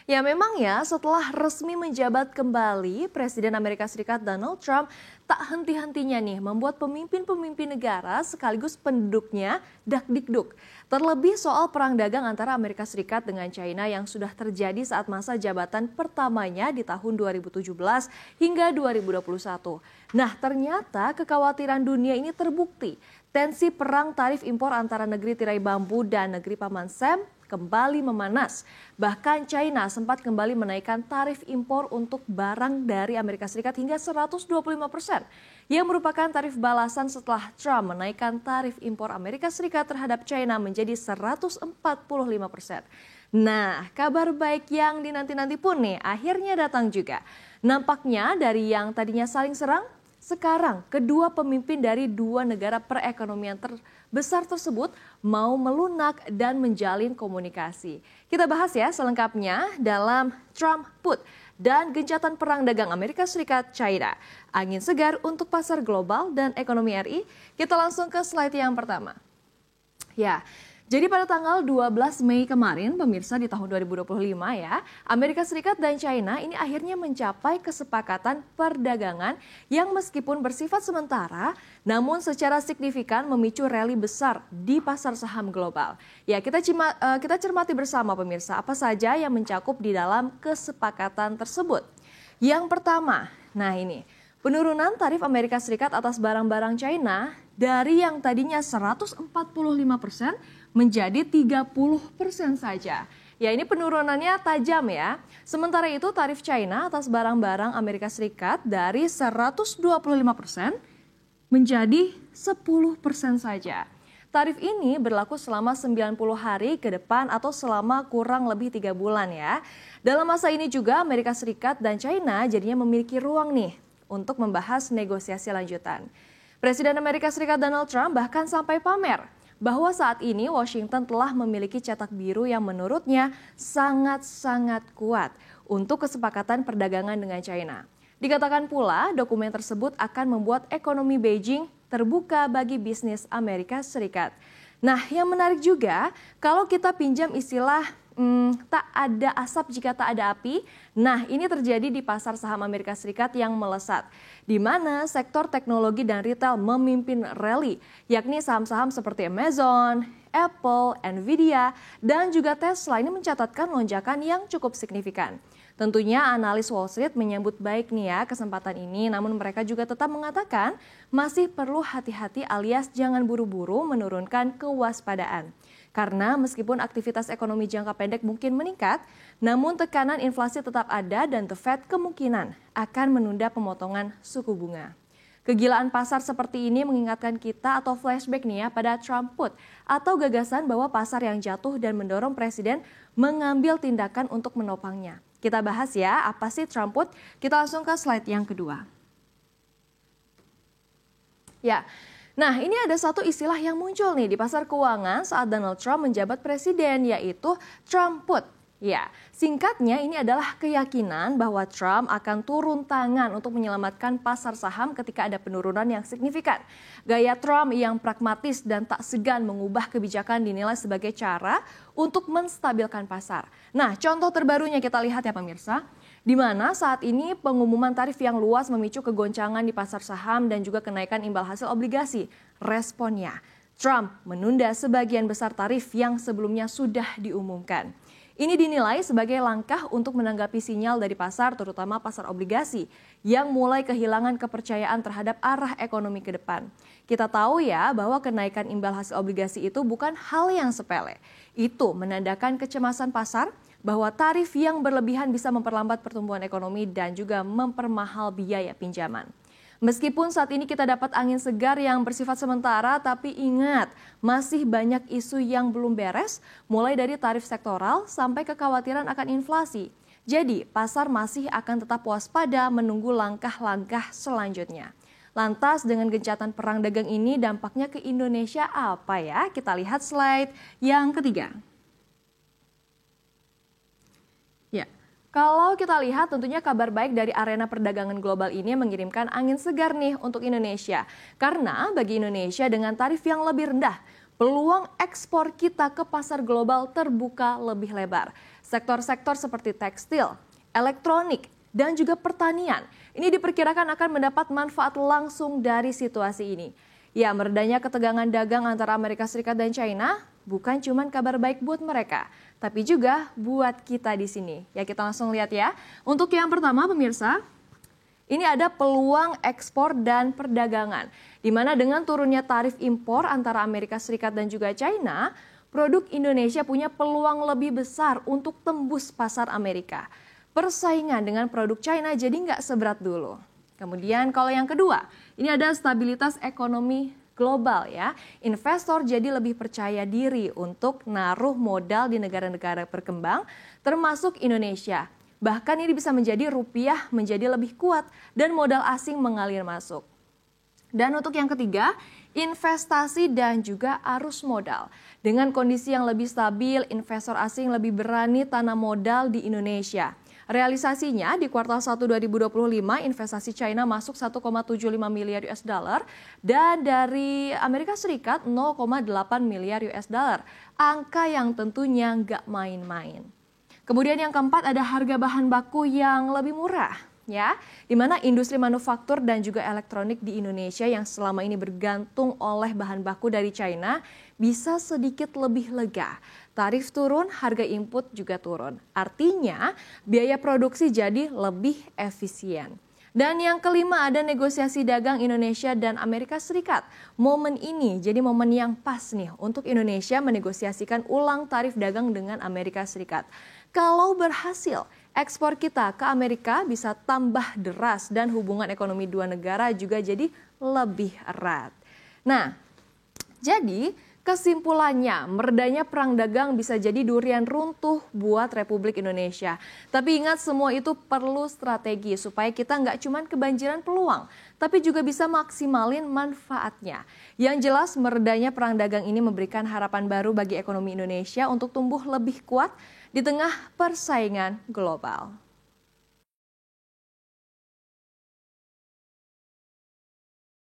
Ya memang ya, setelah resmi menjabat kembali, Presiden Amerika Serikat Donald Trump tak henti-hentinya nih membuat pemimpin-pemimpin negara sekaligus penduduknya dak-dikduk. Terlebih soal perang dagang antara Amerika Serikat dengan China yang sudah terjadi saat masa jabatan pertamanya di tahun 2017 hingga 2021. Nah, ternyata kekhawatiran dunia ini terbukti. Tensi perang tarif impor antara negeri tirai bambu dan negeri Paman Sam kembali memanas. Bahkan China sempat kembali menaikkan tarif impor untuk barang dari Amerika Serikat hingga 125%, yang merupakan tarif balasan setelah Trump menaikkan tarif impor Amerika Serikat terhadap China menjadi 145%. Nah, kabar baik yang dinanti-nanti pun nih akhirnya datang juga. Nampaknya dari yang tadinya saling serang, sekarang, kedua pemimpin dari dua negara perekonomian terbesar tersebut mau melunak dan menjalin komunikasi. Kita bahas ya selengkapnya dalam Trump Put dan gencatan perang dagang Amerika Serikat China. Angin segar untuk pasar global dan ekonomi RI. Kita langsung ke slide yang pertama. Ya. Jadi pada tanggal 12 Mei kemarin, pemirsa di tahun 2025 ya, Amerika Serikat dan China ini akhirnya mencapai kesepakatan perdagangan yang meskipun bersifat sementara, namun secara signifikan memicu rally besar di pasar saham global. Ya, kita cermati bersama pemirsa apa saja yang mencakup di dalam kesepakatan tersebut. Yang pertama, nah ini, penurunan tarif Amerika Serikat atas barang-barang China dari yang tadinya 145% menjadi 30% saja. Ya, ini penurunannya tajam ya. Sementara itu tarif China atas barang-barang Amerika Serikat dari 125% menjadi 10% saja. Tarif ini berlaku selama 90 hari ke depan atau selama kurang lebih 3 bulan ya. Dalam masa ini juga Amerika Serikat dan China jadinya memiliki ruang nih untuk membahas negosiasi lanjutan. Presiden Amerika Serikat Donald Trump bahkan sampai pamer bahwa saat ini Washington telah memiliki cetak biru yang menurutnya sangat-sangat kuat untuk kesepakatan perdagangan dengan China. Dikatakan pula dokumen tersebut akan membuat ekonomi Beijing terbuka bagi bisnis Amerika Serikat. Nah, yang menarik juga kalau kita pinjam istilah tak ada asap jika tak ada api. Nah, ini terjadi di pasar saham Amerika Serikat yang melesat, di mana sektor teknologi dan retail memimpin rally, yakni saham-saham seperti Amazon, Apple, Nvidia, dan juga Tesla ini mencatatkan lonjakan yang cukup signifikan. Tentunya analis Wall Street menyambut baik nih ya kesempatan ini, namun mereka juga tetap mengatakan masih perlu hati-hati alias jangan buru-buru menurunkan kewaspadaan. Karena meskipun aktivitas ekonomi jangka pendek mungkin meningkat, namun tekanan inflasi tetap ada dan The Fed kemungkinan akan menunda pemotongan suku bunga. Kegilaan pasar seperti ini mengingatkan kita atau flashback nih ya pada Trump Put atau gagasan bahwa pasar yang jatuh dan mendorong presiden mengambil tindakan untuk menopangnya. Kita bahas ya apa sih Trump Put, kita langsung ke slide yang kedua. Ya. Nah, ini ada satu istilah yang muncul nih di pasar keuangan saat Donald Trump menjabat presiden, yaitu Trump Put. Ya, singkatnya ini adalah keyakinan bahwa Trump akan turun tangan untuk menyelamatkan pasar saham ketika ada penurunan yang signifikan. Gaya Trump yang pragmatis dan tak segan mengubah kebijakan dinilai sebagai cara untuk menstabilkan pasar. Nah, contoh terbarunya kita lihat ya pemirsa. Di mana saat ini pengumuman tarif yang luas memicu kegoncangan di pasar saham dan juga kenaikan imbal hasil obligasi. Responnya, Trump menunda sebagian besar tarif yang sebelumnya sudah diumumkan. Ini dinilai sebagai langkah untuk menanggapi sinyal dari pasar, terutama pasar obligasi, yang mulai kehilangan kepercayaan terhadap arah ekonomi ke depan. Kita tahu ya bahwa kenaikan imbal hasil obligasi itu bukan hal yang sepele. Itu menandakan kecemasan pasar, bahwa tarif yang berlebihan bisa memperlambat pertumbuhan ekonomi dan juga mempermahal biaya pinjaman. Meskipun saat ini kita dapat angin segar yang bersifat sementara, tapi ingat, masih banyak isu yang belum beres, mulai dari tarif sektoral sampai kekhawatiran akan inflasi. Jadi, pasar masih akan tetap waspada menunggu langkah-langkah selanjutnya. Lantas dengan gencatan perang dagang ini dampaknya ke Indonesia apa ya? Kita lihat slide yang ketiga. Ya, kalau kita lihat tentunya kabar baik dari arena perdagangan global ini mengirimkan angin segar nih untuk Indonesia. Karena bagi Indonesia dengan tarif yang lebih rendah, peluang ekspor kita ke pasar global terbuka lebih lebar. Sektor-sektor seperti tekstil, elektronik, dan juga pertanian ini diperkirakan akan mendapat manfaat langsung dari situasi ini. Ya, meredanya ketegangan dagang antara Amerika Serikat dan China bukan cuma kabar baik buat mereka, tapi juga buat kita di sini. Ya, kita langsung lihat ya. Untuk yang pertama, pemirsa, ini ada peluang ekspor dan perdagangan, di mana dengan turunnya tarif impor antara Amerika Serikat dan juga China, produk Indonesia punya peluang lebih besar untuk tembus pasar Amerika. Persaingan dengan produk China jadi nggak seberat dulu. Kemudian kalau yang kedua, ini ada stabilitas ekonomi global ya. Investor jadi lebih percaya diri untuk naruh modal di negara-negara berkembang, termasuk Indonesia. Bahkan ini bisa menjadi rupiah menjadi lebih kuat dan modal asing mengalir masuk. Dan untuk yang ketiga, investasi dan juga arus modal. Dengan kondisi yang lebih stabil, investor asing lebih berani tanam modal di Indonesia. Realisasinya di kuartal 1 2025 investasi China masuk 1,75 miliar US dollar dan dari Amerika Serikat 0,8 miliar US dollar. Angka yang tentunya nggak main-main. Kemudian yang keempat ada harga bahan baku yang lebih murah. Ya, di mana industri manufaktur dan juga elektronik di Indonesia yang selama ini bergantung oleh bahan baku dari China bisa sedikit lebih lega. Tarif turun, harga input juga turun. Artinya, biaya produksi jadi lebih efisien. Dan yang kelima ada negosiasi dagang Indonesia dan Amerika Serikat. Momen ini jadi momen yang pas nih untuk Indonesia menegosiasikan ulang tarif dagang dengan Amerika Serikat. Kalau berhasil, ekspor kita ke Amerika bisa tambah deras dan hubungan ekonomi dua negara juga jadi lebih erat. Nah, jadi kesimpulannya, meredanya perang dagang bisa jadi durian runtuh buat Republik Indonesia. Tapi ingat semua itu perlu strategi supaya kita nggak cuma kebanjiran peluang, tapi juga bisa maksimalin manfaatnya. Yang jelas meredanya perang dagang ini memberikan harapan baru bagi ekonomi Indonesia untuk tumbuh lebih kuat di tengah persaingan global.